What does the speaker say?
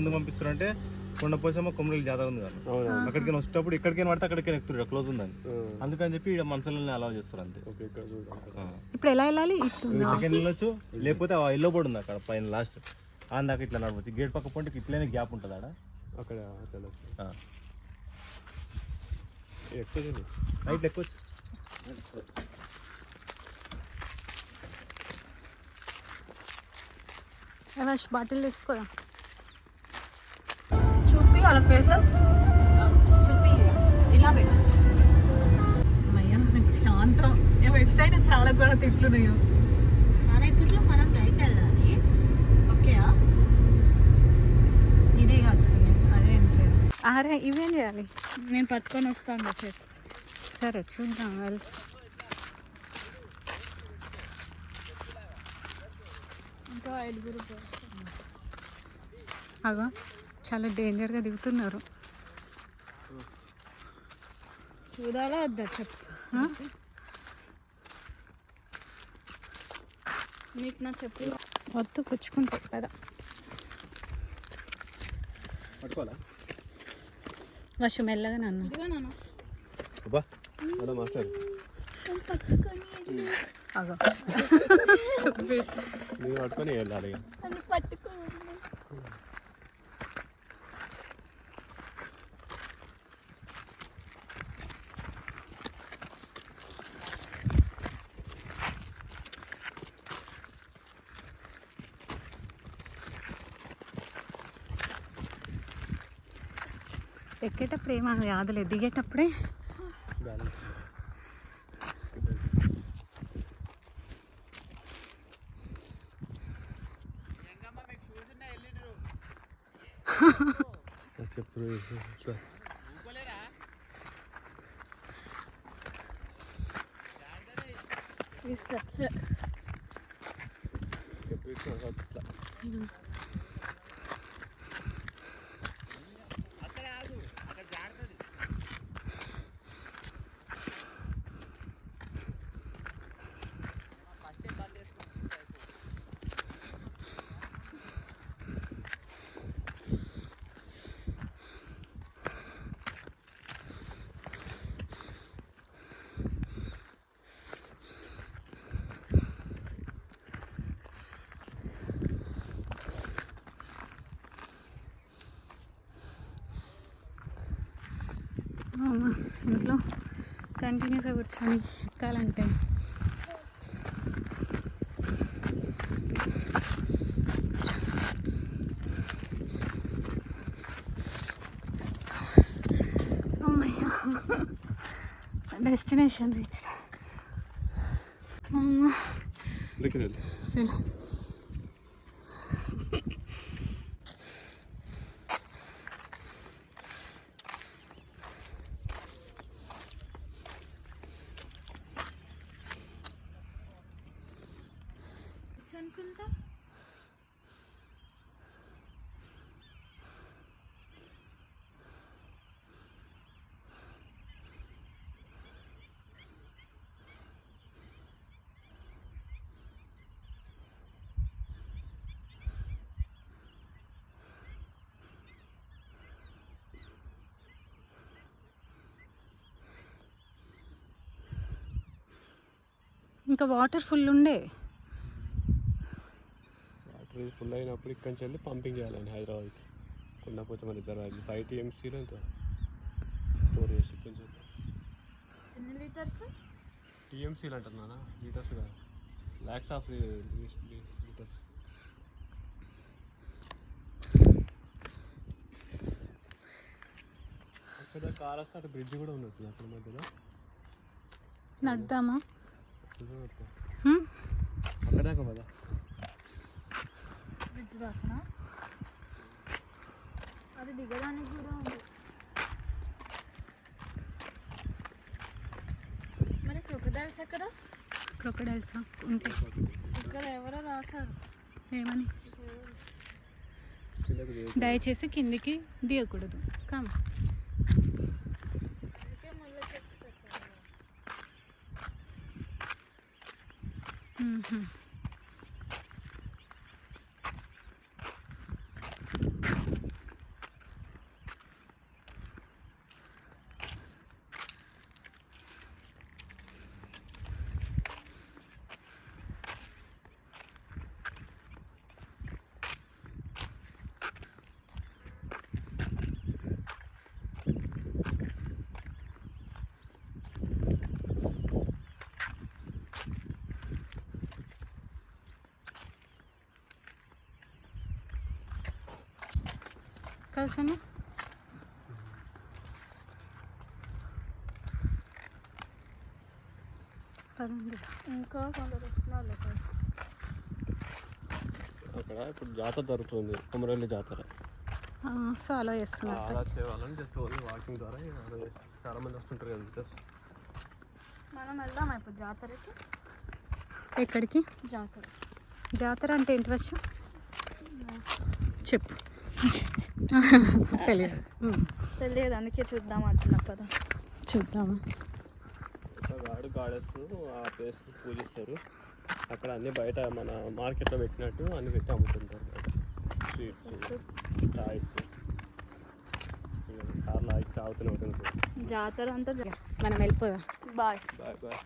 ఎందుకు పంపిస్తారు అంటే కొండపోసమ్మ కొమ్మరికి జాతర ఉంది కదా, అక్కడికి వచ్చేటప్పుడు ఇక్కడికైనా పడితే అక్కడికి ఎక్కుతారు, క్లోజ్ ఉందని. అందుకని చెప్పి ఇక్కడ మనసులని అలౌ చేస్తారు అంతే. ఇప్పుడు ఎలా వెళ్ళాలి? ఇట్లకైనా వెళ్ళొచ్చు, లేకపోతే ఎల్లో బోర్డు ఉంది అక్కడ పైన లాస్ట్ దాకా ఇట్లా నడవచ్చు. గేట్ పక్క పంటే ఇట్లనే గ్యాప్ ఉంటుంది ఆడ, అక్కడ నైట్ ఎక్కొచ్చు. బాటిల్ తీసుకోరా, చూపి వాళ్ళ ఫేసెస్ చూపి ఇలా పెట్టు. అయ్యా శాంతం మిస్ అయినా చాలా కూడా తిట్లున్నాయో. మన ఇప్పుడు మనం రైట్ వెళ్ళాలి. ఓకే, ఇదే వచ్చింది అదే ఎంట్రెన్స్. అరే ఇవేం చేయాలి? నేను పట్టుకొని వస్తాను చేతి. సరే చూద్దాం వెళ్తే. ఇంకా 5 అగో చాలా డేంజర్గా దిగుతున్నారు. చూడాలా వద్దా చెప్పు. నీకు నా చెప్పు వద్దు, పుచ్చుకుంటాయి కదా. వర్షం మెల్లగా నాన్న. అగో చెప్పి పట్టుకొని వెళ్ళాలి. ఎక్కేటప్పుడు ఏమో యాదలే, దిగేటప్పుడే ఈ స్టెప్స్ ఇంట్లో కంటిన్యూస్గా కూర్చొని ఎక్కాలంటే అమ్మయ్యా డెస్టినేషన్ రీచ్. సరే అనుకుంటా. ఇంకా వాటర్ ఫుల్ ఉండే. ఫుల్ అయినప్పుడు ఇక్కడి నుంచి వెళ్ళి పంపింగ్ చేయాలండి హైదరాబాద్కి. కొండపోచమ్మ రిజర్వాయర్ 5 TMCలో ఎంత స్టోర్ చేసి ఇక్కడి నుంచి. ఎన్ని లీటర్స్? TMCలు అంటారు నాన్న, లీటర్స్ కాదు, ల్యాక్స్ ఆఫ్ లీటర్స్. అక్కడ కార్ వస్తే అటు బ్రిడ్జ్ కూడా ఉండొచ్చు అక్కడ మధ్యలో. నడుద్దామా? అక్కడ దాకా కదా బ్రిడ్జ్ దాకా. అది దిగడానికి కూడా ఉంది. మరి క్రొకడైల్స్ ఎక్కడ? క్రొకడైల్స్ ఉంటాయి ఇక్కడ. ఎవరో రాశారు ఏమని, దయచేసి కిందికి దిగకూడదు. కమ్ కలిసిన పదండి. ఇంకా కొందరు వస్తున్నారు అక్కడ ఇప్పుడు జాతర జరుగుతుంది, కొమరవెల్లి జాతర. సో అలా చేస్తున్నారు. అలా చేయాలని జస్ట్ ఓన్లీ వాకింగ్ ద్వారా అలా చేస్తారు. చాలా మంది వస్తుంటారు కదా జస్ట్. మనం వెళ్దాం ఇప్పుడు జాతరకి. ఎక్కడికి? జాతర. జాతర అంటే ఏంటి వర్షం చెప్పు. తెలియదు. తెలియదు, అందుకే చూద్దాం అంటున్నా కదా. చూద్దామా? గాడు గాడెస్ ఆ ప్లేస్ పూజిస్తారు. అక్కడ అన్నీ బయట మన మార్కెట్లో పెట్టినట్టు అన్ని పెట్టి అమ్ముతుంటారు. స్వీట్స్, చాయ్స్, కార్లో ఆగి తాగుతూనే ఉంటుంది. జాతర అంతా మనం వెళ్ళిపోదాం. బాయ్. Bye bye.